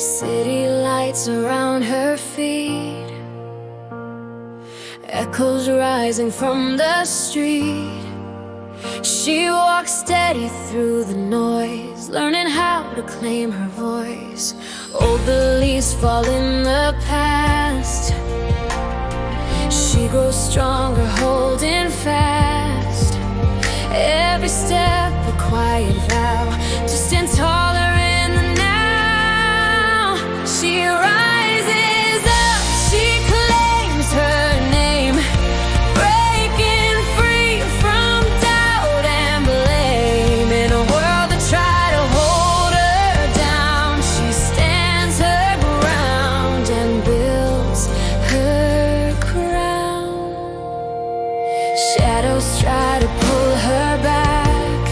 City lights around her feet, echoes rising from the street. She walks steady through the noise, learning how to claim her voice. Old beliefs fall in the past. She grows stronger, holding fast. Every step a quiet vow to stand taller in the now. She rises up, she claims her name, breaking free from doubt and blame. In a world that tried to hold her down, she stands her ground and builds her crown. Shadows try to pull her back,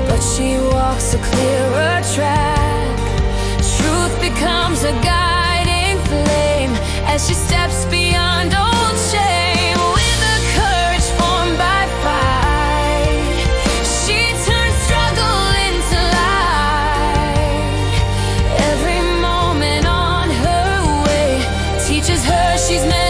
but she walks a clearer track. Truth becomes a guiding flame as she steps beyond old shame. With a courage formed by fight, she turns struggle into light. Every moment on her way teaches her she's meant